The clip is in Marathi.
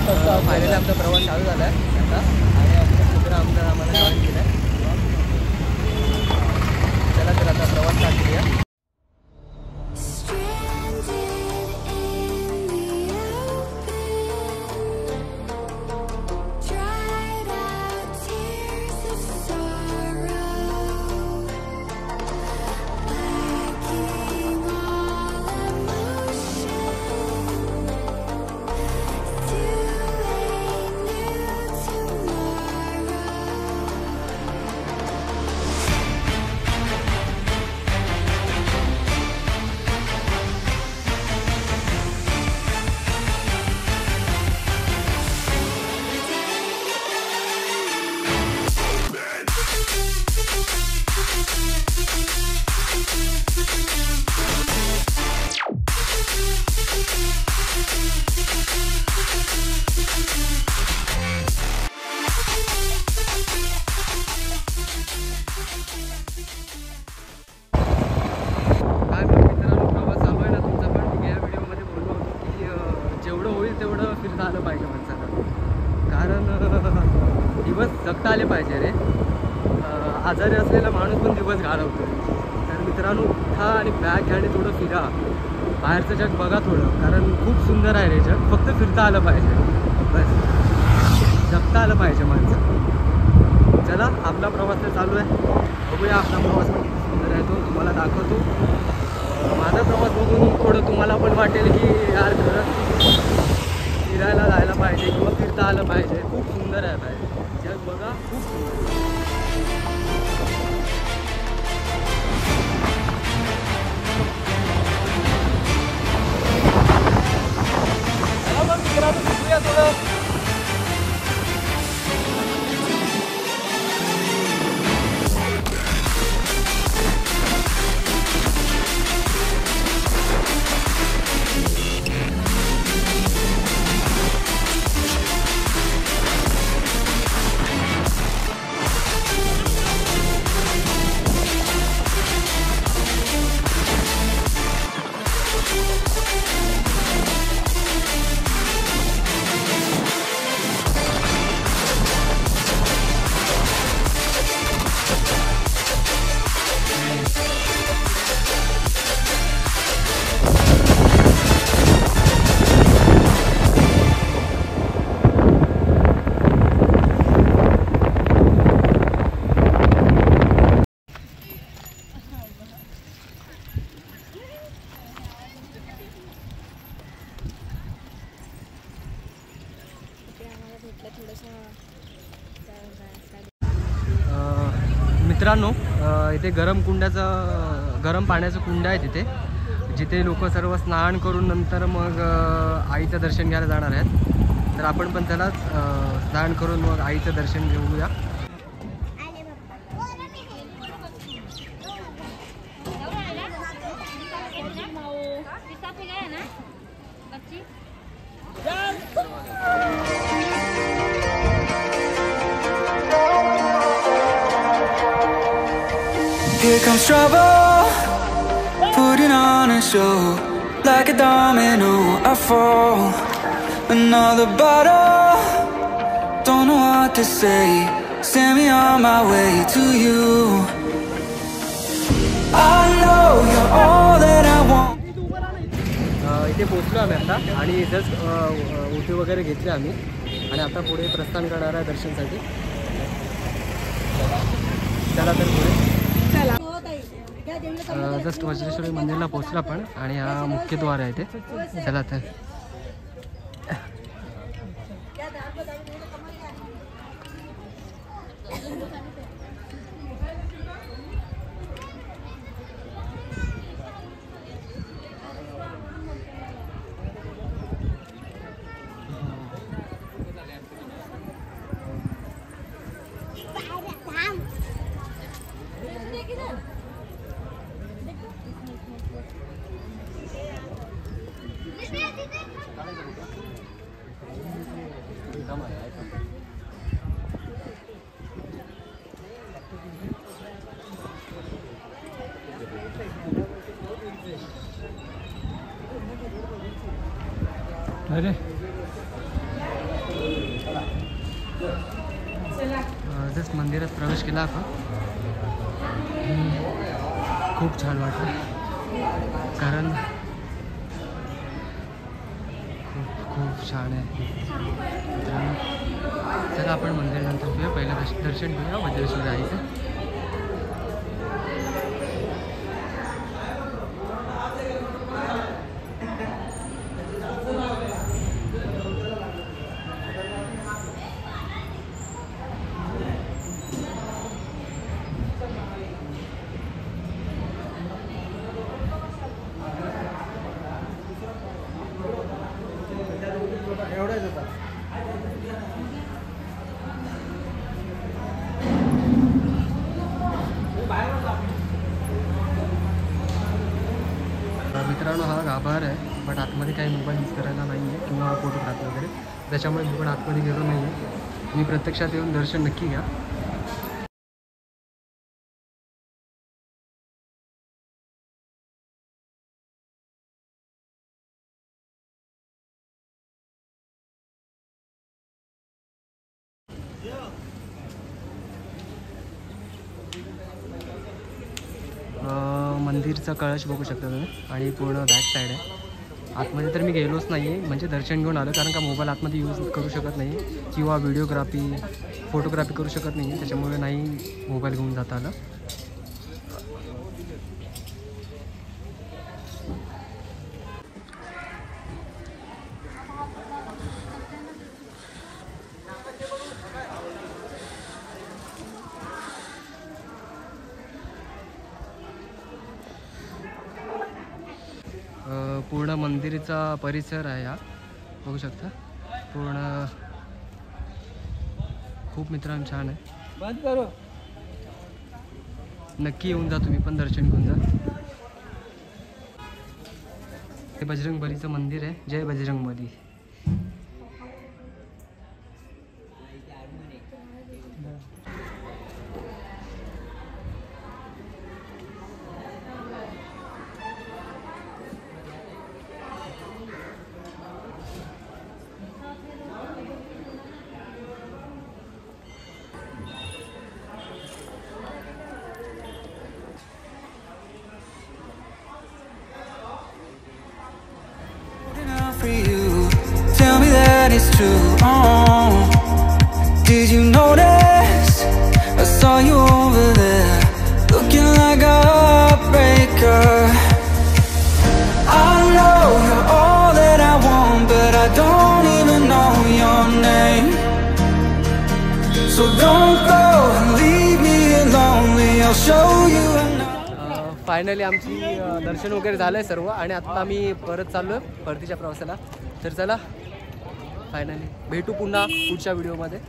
फायनली आमचा प्रवास चालू झाला आहे आता आणि आपला मित्र आम्हाला जॉईन केला आहे. चला तर आता प्रवास स्टार्ट करूया. तेवढं फिरता आलं पाहिजे माणसाला, कारण दिवस जगता आले पाहिजे रे. आजारी असलेला माणूस पण दिवस घालवतो. तर मित्रांनो, उठा आणि बॅग घ्या आणि थोडं फिरा, बाहेरचं जग बघा थोडं, कारण खूप सुंदर आहे रे जग. फक्त फिरता आलं पाहिजे, बस जगता आलं पाहिजे माणसं. चला, आपला प्रवास तर चालू आहे. बघूया आपला प्रवास पण किती सुंदर आहे तो तुम्हाला दाखवतो. माझा प्रवास बघून थोडं तुम्हाला पण वाटेल की यार खरंच फिरायला जायला पाहिजे किंवा फिरता आलं पाहिजे. खूप सुंदर आहे बाहेर जग बघा, खूप सुंदर. चला मग मित्रांनो, फिरूया थोडं. मित्रांनो, इथे गरम पाण्याचं कुंड आहे तिथे, जिथे लोक सर्व स्नान करून नंतर मग आईचं दर्शन घ्यायला जाणार आहेत. तर आपण पण त्यालाच स्नान करून मग आईचं दर्शन घेऊया. Here comes trouble, putting on a show. Like a domino, I fall. Another bottle, don't know what to say. Send me on my way to you. I know you're all that I want. इथे पोहोचलो आम्ही आता आणि जस्ट ओटी वगैरे घेतले आम्ही आणि आता पुढे प्रस्थान करणार आहे दर्शनसाठी. चला तर पुढे. जस्ट वज्रेश्वरी मंदिरला पोहोचलो आपण आणि हा मुख्य द्वार आहे ते. चला तर. अरे जबरदस्त मंदिरात प्रवेश केला आपण. खूप छान वाटलं कारण खूप छान आहे मित्रांनो. चला आपण मंदिरानंतर घेऊया. पहिलं दर्शन घेऊया वज्रेश्वराईचं. मित्रांनो हा गाभार आहे, बट आतमध्ये काही मोबाईल यूज करायला नाही आहे किंवा फोटोग्राफी वगैरे, त्याच्यामुळे मी पण आतमध्ये गेलो नाही आहे. मी प्रत्यक्षात येऊन दर्शन नक्की घ्या. मंदिरचा कळश बघू शकता तुम्ही आणि पूर्ण बॅक साईड आहे. आतमध्ये तर मी गेलोच नाही आहे, म्हणजे दर्शन घेऊन आलं, कारण का मोबाईल आतमध्ये यूज करू शकत नाही किंवा व्हिडिओग्राफी फोटोग्राफी करू शकत नाही, त्याच्यामुळे नाही मोबाईल घेऊन जाता आलं. पूर्ण मंदिराचा परिसर आहे हा, बघू शकता. पूर्ण खूप मित्रांनो छान आहे. बंद करो, नक्की येऊन जा तुम्ही पण, दर्शन घेऊन जा. हे बजरंगबलीचं मंदिर आहे. जय Bajrangbali. For you, tell me that it's true. Oh, did you notice? I saw you over there, looking like a heartbreaker. I know you're all that I want, but I don't even know your name. So don't go and leave me lonely. I'll show you. Finally आमची दर्शन वगैरे झालं आहे सर्व, आणि आता आम्ही परत चाललो आहे परतीच्या प्रवासाला. तर चला फायनली भेटू पुन्हा पुढच्या व्हिडिओमध्ये.